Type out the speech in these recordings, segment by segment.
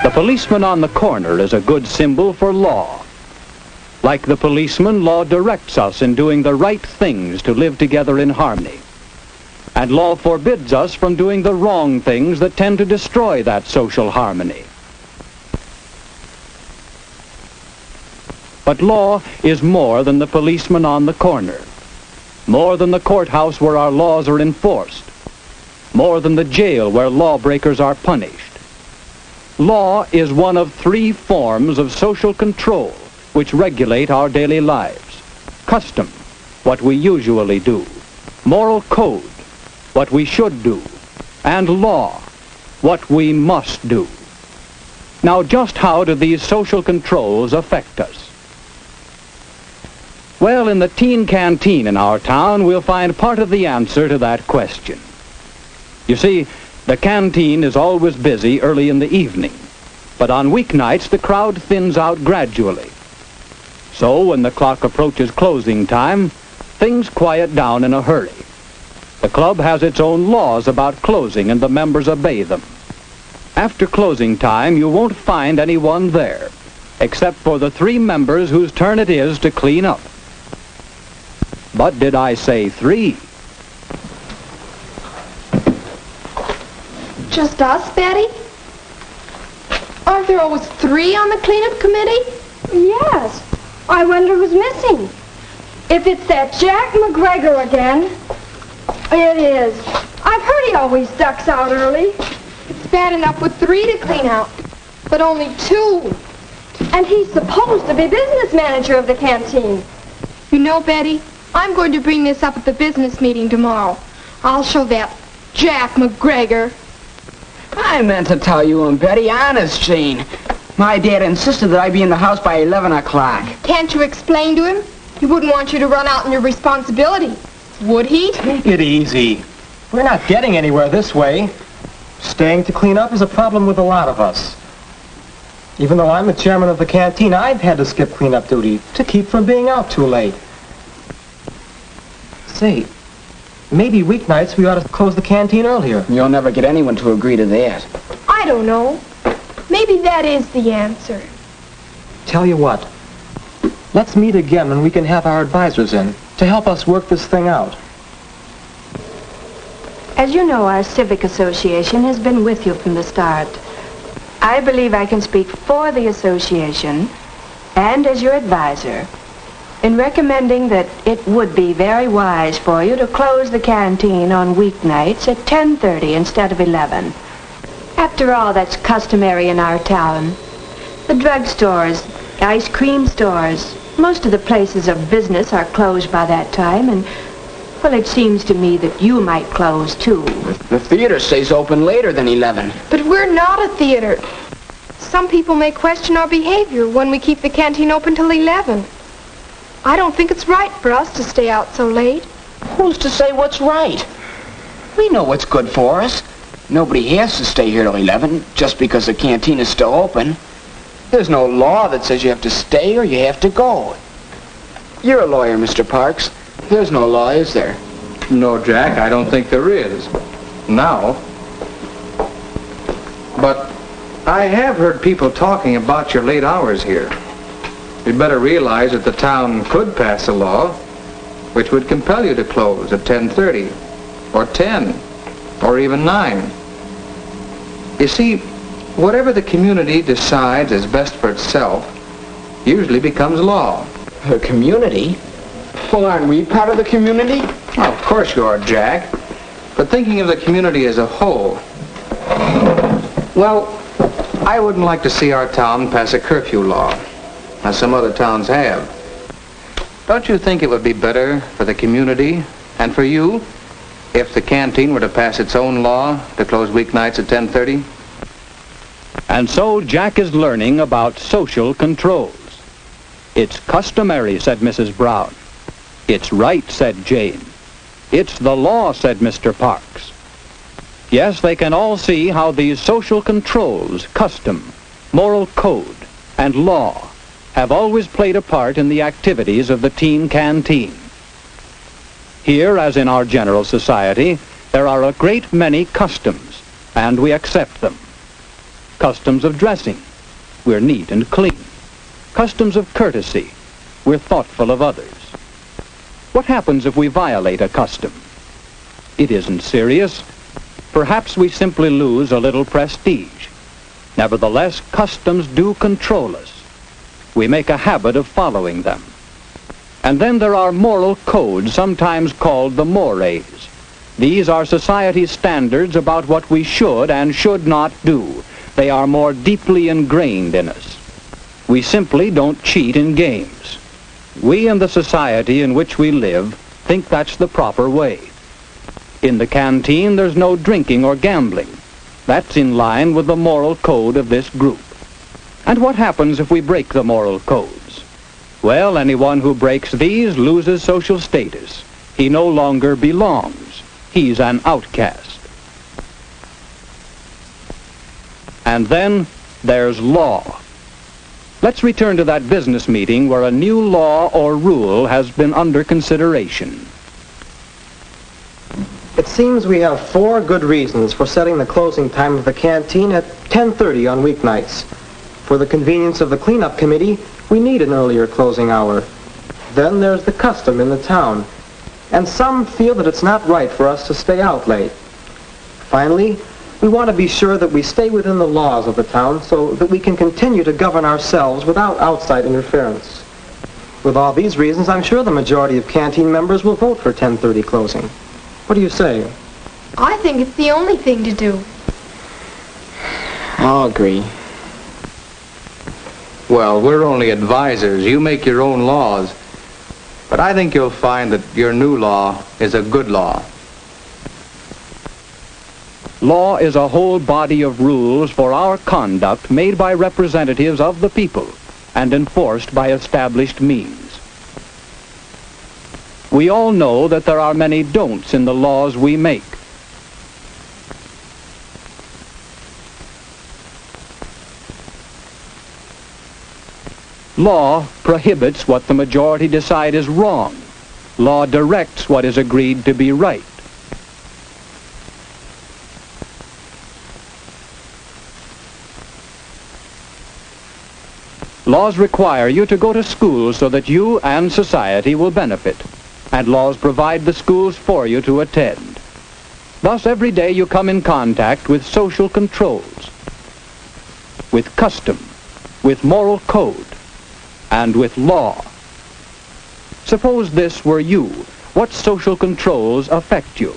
The policeman on the corner is a good symbol for law. Like the policeman, law directs us in doing the right things to live together in harmony. And law forbids us from doing the wrong things that tend to destroy that social harmony. But law is more than the policeman on the corner, more than the courthouse where our laws are enforced, more than the jail where lawbreakers are punished. Law is one of three forms of social control which regulate our daily lives. Custom, what we usually do. Moral code, what we should do. And law, what we must do. Now, just how do these social controls affect us? Well, in the teen canteen in our town, we'll find part of the answer to that question. You see, the canteen is always busy early in the evening, but on weeknights the crowd thins out gradually. So when the clock approaches closing time, things quiet down in a hurry. The club has its own laws about closing, and the members obey them. After closing time, you won't find anyone there, except for the three members whose turn it is to clean up. But did I say three? Just us, Betty? Aren't there always three on the cleanup committee? Yes. I wonder who's missing. If it's that Jack McGregor again. It is. I've heard he always ducks out early. It's bad enough with three to clean out, but only two. And he's supposed to be business manager of the canteen. You know, Betty, I'm going to bring this up at the business meeting tomorrow. I'll show that Jack McGregor. I meant to tell you and Betty, honest, Jane. My dad insisted that I be in the house by 11 o'clock. Can't you explain to him? He wouldn't want you to run out on your responsibility, would he? Take it easy. We're not getting anywhere this way. Staying to clean up is a problem with a lot of us. Even though I'm the chairman of the canteen, I've had to skip cleanup duty to keep from being out too late. Say, maybe weeknights we ought to close the canteen earlier. You'll never get anyone to agree to that. I don't know. Maybe that is the answer. Tell you what, let's meet again when we can have our advisors in to help us work this thing out. As you know, our civic association has been with you from the start. I believe I can speak for the association and as your advisor in recommending that it would be very wise for you to close the canteen on weeknights at 10:30 instead of 11. After all, that's customary in our town. The drugstores, ice cream stores, most of the places of business are closed by that time, and, well, it seems to me that you might close too. The theater stays open later than 11. But we're not a theater. Some people may question our behavior when we keep the canteen open till 11. I don't think it's right for us to stay out so late. Who's to say what's right? We know what's good for us. Nobody has to stay here till 11 just because the canteen is still open. There's no law that says you have to stay or you have to go. You're a lawyer, Mr. Parks. There's no law, is there? No, Jack, I don't think there is. Now. But I have heard people talking about your late hours here. You'd better realize that the town could pass a law which would compel you to close at 10:30 or 10 or even 9. You see, whatever the community decides is best for itself usually becomes law. The community? Well, aren't we part of the community? Well, of course you are, Jack. But thinking of the community as a whole, well, I wouldn't like to see our town pass a curfew law, as some other towns have. Don't you think it would be better for the community and for you if the canteen were to pass its own law to close weeknights at 10:30? And so Jack is learning about social controls. It's customary, said Mrs. Brown. It's right, said Jane. It's the law, said Mr. Parks. Yes, they can all see how these social controls, custom, moral code, and law have always played a part in the activities of the teen canteen. Here, as in our general society, there are a great many customs, and we accept them. Customs of dressing. We're neat and clean. Customs of courtesy. We're thoughtful of others. What happens if we violate a custom? It isn't serious. Perhaps we simply lose a little prestige. Nevertheless, customs do control us. We make a habit of following them. And then there are moral codes, sometimes called the mores. These are society's standards about what we should and should not do. They are more deeply ingrained in us. We simply don't cheat in games. We in the society in which we live think that's the proper way. In the canteen, there's no drinking or gambling. That's in line with the moral code of this group. And what happens if we break the moral codes? Well, anyone who breaks these loses social status. He no longer belongs. He's an outcast. And then there's law. Let's return to that business meeting where a new law or rule has been under consideration. It seems we have 4 good reasons for setting the closing time of the canteen at 10:30 on weeknights. For the convenience of the cleanup committee, we need an earlier closing hour. Then there's the custom in the town, and some feel that it's not right for us to stay out late. Finally, we want to be sure that we stay within the laws of the town so that we can continue to govern ourselves without outside interference. With all these reasons, I'm sure the majority of canteen members will vote for 10:30 closing. What do you say? I think it's the only thing to do. I'll agree. Well, we're only advisors. You make your own laws. But I think you'll find that your new law is a good law. Law is a whole body of rules for our conduct made by representatives of the people and enforced by established means. We all know that there are many don'ts in the laws we make. Law prohibits what the majority decide is wrong. Law directs what is agreed to be right. Laws require you to go to school so that you and society will benefit, and laws provide the schools for you to attend. Thus, every day you come in contact with social controls, with custom, with moral code, and with law. Suppose this were you. What social controls affect you?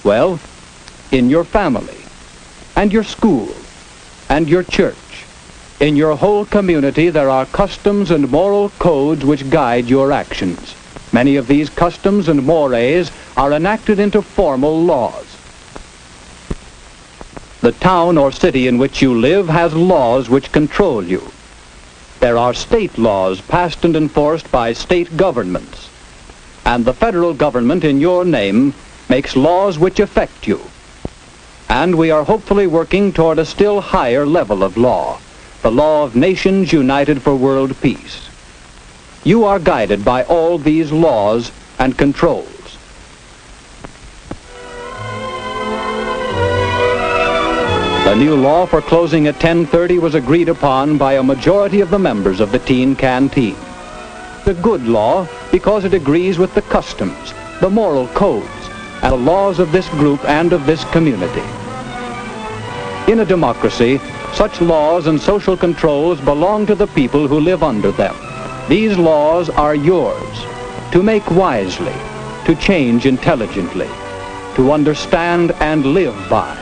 Well, in your family, and your school, and your church. In your whole community, there are customs and moral codes which guide your actions. Many of these customs and mores are enacted into formal laws. The town or city in which you live has laws which control you. There are state laws passed and enforced by state governments. And the federal government in your name makes laws which affect you. And we are hopefully working toward a still higher level of law, the law of nations united for world peace. You are guided by all these laws and controls. The new law for closing at 10:30 was agreed upon by a majority of the members of the teen canteen. The good law because it agrees with the customs, the moral codes, and the laws of this group and of this community. In a democracy, such laws and social controls belong to the people who live under them. These laws are yours, to make wisely, to change intelligently, to understand and live by.